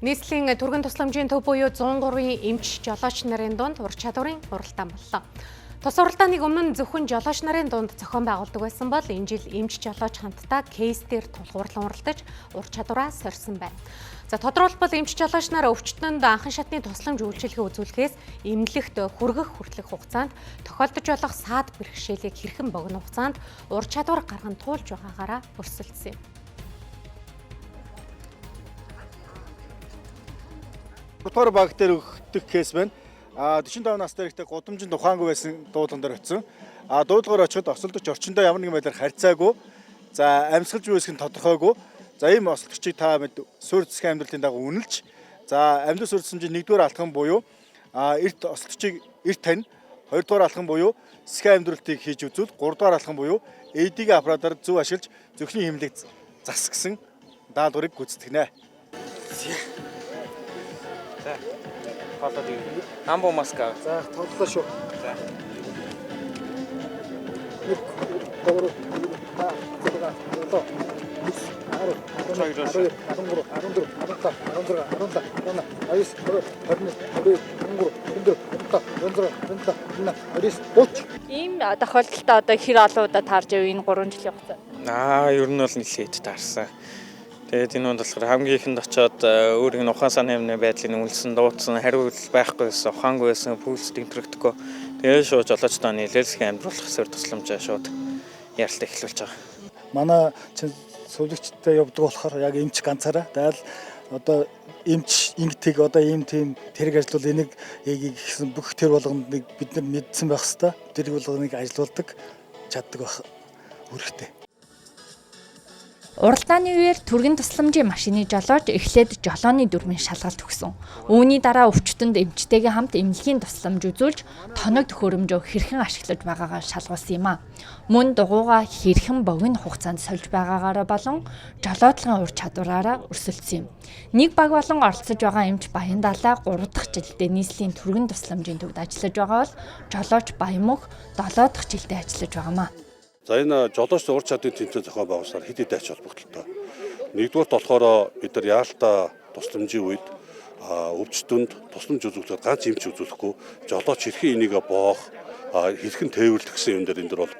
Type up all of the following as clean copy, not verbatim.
Нийслэлийн түргэн тусламжийн төв буюу 103-ийн эмч жолооч нарын дунд ур чадварын уралдаан боллоо. Тус уралдааныг өмнө зөвхөн жолооч нарын дунд зохион байгуулдаг байсан бол энэ жил эмч жолооч хамтдаа кейс дээр тулгуурлан уралдаж ур чадвараа сорьсон байна. За тодорхойлбол эмч жолооч нар өвчтөнд анхан шатны тусламж үйлчилгээ үзүүлэхээс эмнэлэгт хүргэх хүртэлх хугацаанд тохиолдож болох саад бэрхшээлийг хэрхэн богино хугацаанд ур чадвар гарган туулж байгаагаараа өрсөлдсөн юм. Гутгаар баг дээр өгдөх кейс байна. 45 настай ихтэй гудамжинд ухаангүй байсан дуулан дээр очив. Дуулгаар очиход осолдогч орчиндөө ямар нэгэн байдлаар харьцаагүй. За амьсгалж буй хэсэг нь тодорхойгүй. За ийм осолдогчийг та мэд суурь засгийн амьдралын дагуу үнэлж, за амьд суурь засгийн нэгдүгээр алхам буюу эрт осолдогчийг эрт тань, хоёрдугаар алхам буюу засгийн амьдралтыг хийж үзүүл, гуравдугаар алхам буюу эдийн аппаратаар зөв ашиглаж зөвхний хэмнэлийг засгсан даалгаврыг гүйцэтгэнэ. За. Хоолой. Амбо маска. За, тоглолоо шүү. За. Ийм тохиолдолд одоо хэр олон удаа таарж байв энэ 3 жилийн хугацаанд? Ер нь бол нэлээд таарсан. Тэгээд энэ нь болохоор хамгийн ихэнд очиод өөрийн ухаан санааны юмны байдлыг үнэлсэн, дуудсан, хариу байхгүй байсан, ухаангүй байсан, пульс тэмдэгдэхгүй. Тэгээд шууд жолоочтой нийлэлсхийн амьдруулах хэсгээр тусламжаа шууд ярилтаа эхлүүлж байгаа. Манай сувлагчтай явдаг болохоор яг эмч ганцаараа дайл одоо эмч ингэдэг одоо ийм тийм тэрэг ажил бол энийг гэсэн бүх тэр болгоныг бид нар мэдсэн байх хэвээр тэрэг болгоныг ажилуулдаг чаддаг байх үүрэгтэй. Уралдааны үеэр түргэн тусламжийн машины жолооч эхлээд жолооны дүрмийн шалгалт өгсөн. Үүний дараа өвчтөнд эмчтэйгээ хамт эмнэлгийн тусламж үзүүлж тоног төхөөрөмжөө хэрхэн ашиглаж байгаагаа шалгуулсан юм а. Мөн дугуйгаа хэрхэн богино хугацаанд сольж байгаагаараа болон жолоодлогын ур чадвараараа өрсөлдсөн юм. Нэг баг болон оролцож байгаа эмч Баяндалаа 3 дахь жилдээ нийслэлийн түргэн тусламжийн төвд ажиллаж байгаа бол жолооч Баямөх 7 дахь жилдээ ажиллаж байгаамаа. За энэ жолооч ур чадварын тэмцээн зохион байгуулсаар хэд хэдэн ач холбогдолтой. Нэгдүгээр болохоор бид нар яалтаа тусламжийн үед өвчтөнд тусламж үзүүлэхэд ганц эмч үзүүлэхгүй жолооч хэрхэн энийг боох, хэрхэн тээвэрлэх гэсэн юм дээр энэ дөр бол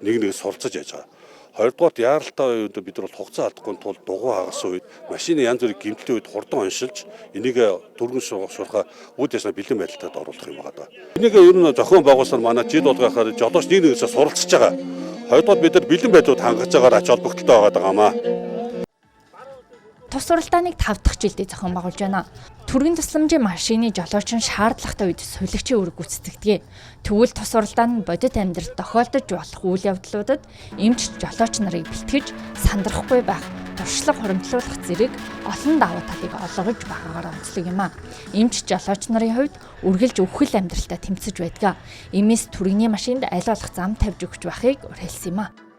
нэг суралцаж яаж байгаа. Хоёрдугаар яалтаа үед бид нар бол хугацаа алдахгүй тул дугуй хагасан үед машины янз бүрийн гэмтлийн үед хурдан оншилж энийг түргэн шуурхаа үд ясна бэлэн байдалтад оруулах юм байна. Энийг ер нь зохион байгуулсаар манай жид болгохоор жолооч нэг нэгээс суралцж байгаа. Хоёрдугаар бид нар бэлэн байдлууд хангаж байгаагаар ач холбогдолтой байгаамаа. Тус уралдааныг 5 дахь жилдээ зохион байгуулж байна. Түргэн тусламжийн машины жолооч нь шаардлагатай үед сувлагчийн үүрэг гүйцэтгэдэг. Тэгвэл тус уралдаан нь бодит амьдралд тохиолдож болох үйл явдлуудад эмч жолооч нарыг бэлтгэж сандрахгүй байх, туршлага хуримтлуулах зэрэг олон давуу талыг олгож байгаагаар онцлог юм а. Эмч жолооч нарын хувьд үргэлж өвхөл амьдралтай тэмцэж байдаг. Иймээс түргэний машинд аль болох зам тавьж өгч байхыг уриалсан юм а.